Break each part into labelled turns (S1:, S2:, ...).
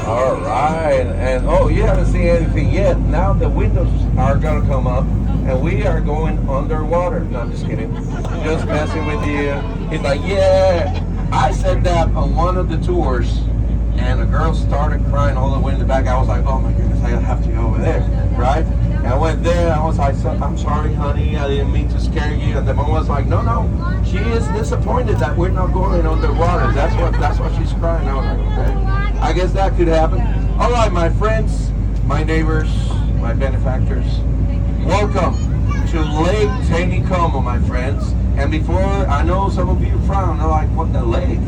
S1: All right, and oh, you haven't seen anything yet. Now the windows are gonna come up, and we are going underwater. No, I'm just kidding. Just messing with you. He's like, yeah. I said that on one of the tours, and a girl started crying all the way in the back. I was like, oh my goodness, I have to go over there, right? And I went there. I was like, I'm sorry, honey. I didn't mean to scare you. And the mom was like, no, no. She is disappointed that we're not going underwater. That's what she's crying. I was like, okay. I guess that could happen. All right, my friends, my neighbors, my benefactors, welcome to Lake Tanicomo, my friends. And before, I know some of you frown, they're like, what, the lake?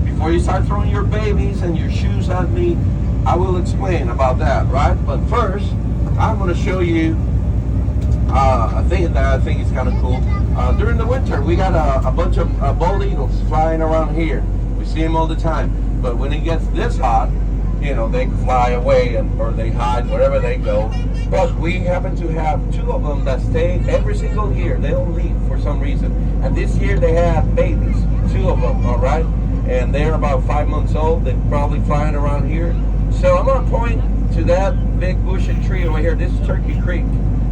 S1: Before you start throwing your babies and your shoes at me, I will explain about that, right? But first, I'm going to show you a thing that I think is kind of cool. During the winter, we got a bunch of bald eagles flying around here. We see them all the time. But when it gets this hot, you know, they fly away or they hide wherever they go. But we happen to have two of them that stay every single year. They don't leave for some reason. And this year they have babies, two of them, all right? And they're about 5 months old. They're probably flying around here. So I'm going to point to that big bushy tree over here. This is Turkey Creek.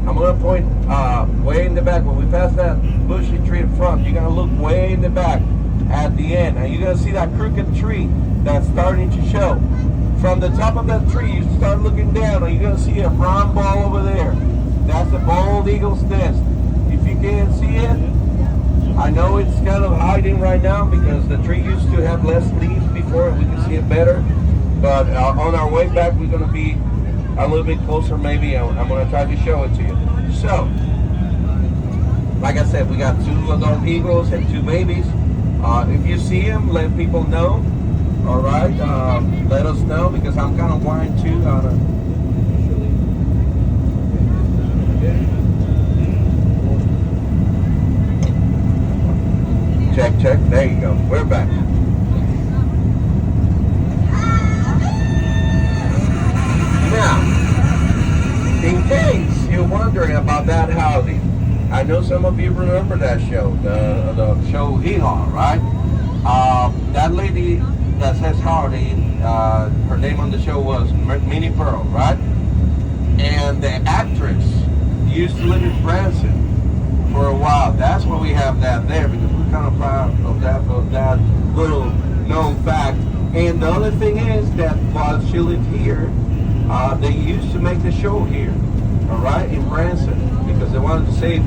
S1: I'm going to point way in the back. When we pass that bushy tree in front, you're going to look way in the back at the end. And you're going to see that crooked tree that's starting to show. From the top of that tree, you start looking down, and you're going to see a brown ball over there. That's the bald eagle's nest. If you can't see it, I know it's kind of hiding right now because the tree used to have less leaves before, and we can see it better. But on our way back, we're going to be a little bit closer maybe. I'm going to try to show it to you. So, like I said, we got two adult eagles and two babies. If you see them, let people know. All right, let us know because I'm kind of worried too. Check. There you go. We're back. Now, in case you're wondering about that howdy, I know some of you remember that show, the show Hee Haw, right? That lady that says howdy, her name on the show was Minnie Pearl, right? And the actress used to live in Branson for a while. That's why we have that there, because we're kind of proud of that little known fact. And the other thing is that while she lived here, they used to make the show here, all right, in Branson, because they wanted to save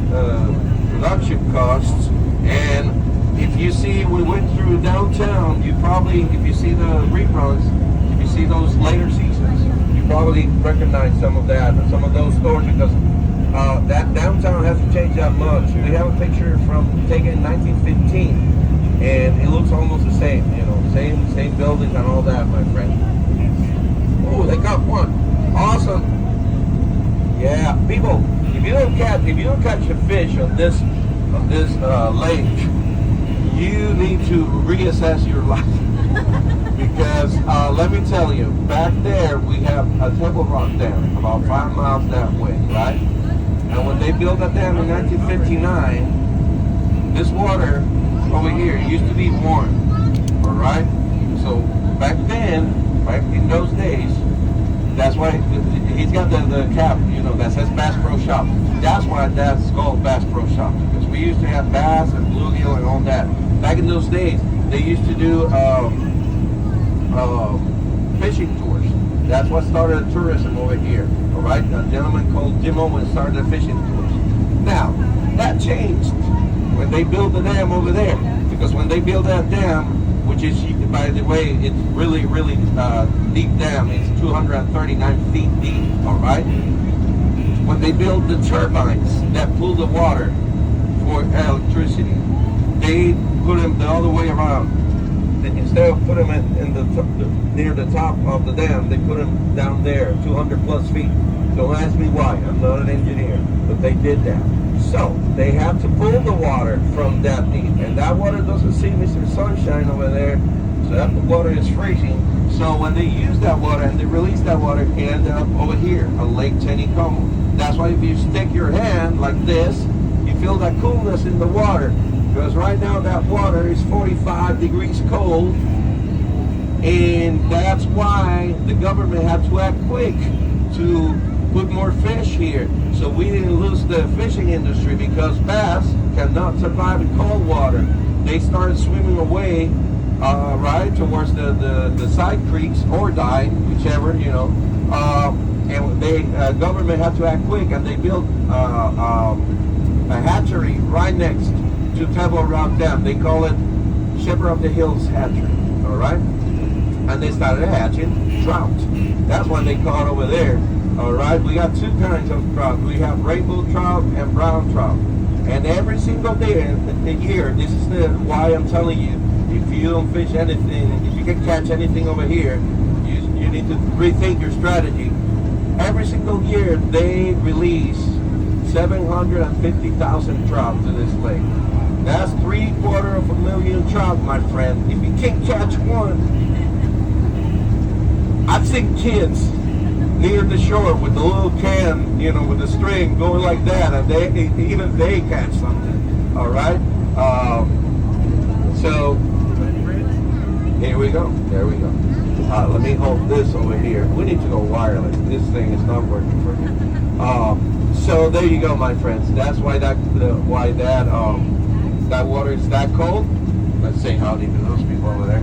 S1: production costs. And if you see, we went through downtown, you probably, if you see the reruns, if you see those later seasons, you probably recognize some of that, some of those stores, because that downtown hasn't changed that much. We have a picture from taken in 1915, and it looks almost the same, you know, same buildings and all that, my friend. Oh, they got one. Awesome. Yeah, people, if you don't catch a fish on this lake, you need to reassess your life. Because let me tell you, back there we have a Temple Rock Dam about 5 miles that way, right? And when they built that dam in 1959, this water over here used to be warm, all right? So back then, back in those days, that's why he's got the cap, you know, that says Bass Pro Shop. That's why that's called Bass Pro Shop, because we used to have bass and bluegill and all that. Back in those days, they used to do fishing tours. That's what started tourism over here, all right? A gentleman called Jim Owen started the fishing tours. Now, that changed when they built the dam over there, because when they built that dam, which is, by the way, it's really, really deep dam. It's 239 feet deep, all right? When they built the turbines that pull the water for electricity, they put them the other way around. Instead of putting them near the top of the dam, they put them down there, 200 plus feet. Don't ask me why, I'm not an engineer, but they did that. So, they have to pull the water from that deep, and that water doesn't see Mr. Sunshine over there, so that water is freezing. So when they use that water and they release that water, it ends up over here on Lake Tanicomo. That's why if you stick your hand like this, you feel that coolness in the water. Because right now that water is 45 degrees cold, And that's why the government had to act quick to put more fish here. So we didn't lose the fishing industry, because bass cannot survive in cold water. They started swimming away, right, towards the side creeks, or dying, whichever, and the government had to act quick, and they built a hatchery right next to Table Rock Dam. They call it Shepherd of the Hills Hatchery, all right? And they started hatching trout. That's what they caught over there, all right? We got two kinds of trout. We have rainbow trout and brown trout. And every single day in the year, this is why I'm telling you, if you don't fish anything, if you can catch anything over here, you need to rethink your strategy. Every single year, they release 750,000 trout to this lake. That's 750,000 trout, my friend. If you can't catch one, I've seen kids near the shore with the little can, with the string going like that, and even they catch something. All right. So here we go. There we go. Let me hold this over here. We need to go wireless. This thing is not working for me. So there you go, my friends. That's why that water is that cold. Let's say howdy to those people over there.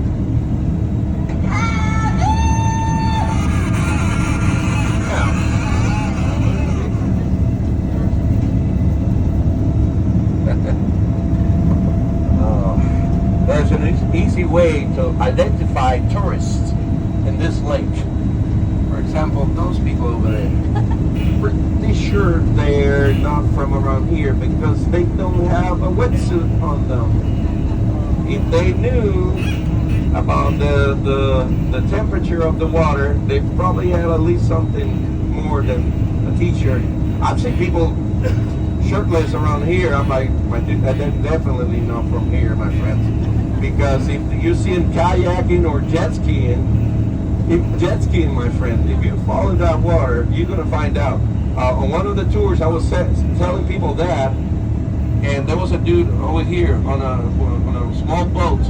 S1: There's an easy way to identify tourists in this lake. For example, those people over there. Pretty sure they're not from around here, because they don't have a wetsuit on them. If they knew about the temperature of the water, they probably have at least something more than a t-shirt. I've seen people shirtless around here. I'm like, they're definitely not from here, my friends. Because if you see them kayaking or jet skiing, my friend, if you fall in that water, you're going to find out. On one of the tours, I was telling people that, and there was a dude over here on a small boat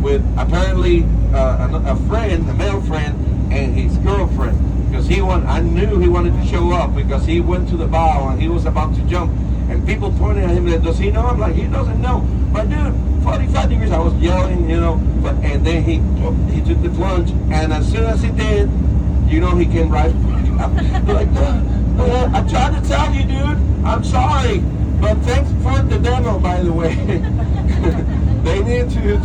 S1: with apparently a friend, a male friend, and his girlfriend. Because I knew he wanted to show up, because he went to the bow and he was about to jump. And people pointed at him, does he know? I'm like, he doesn't know. But dude, 45 degrees, I was yelling, and then he took the plunge, and as soon as he did, he came right up. Like, I tried to tell you, dude, I'm sorry, but thanks for the demo, by the way. They need to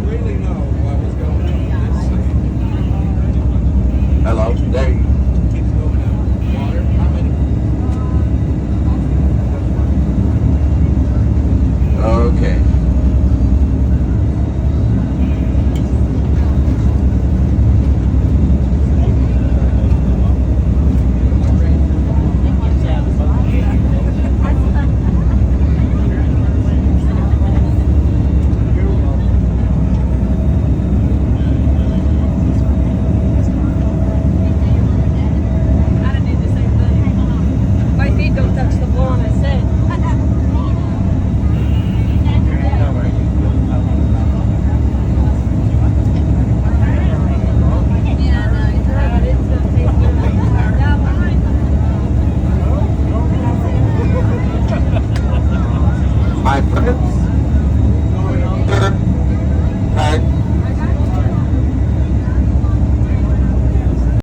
S1: really know what was going on. Hello, there you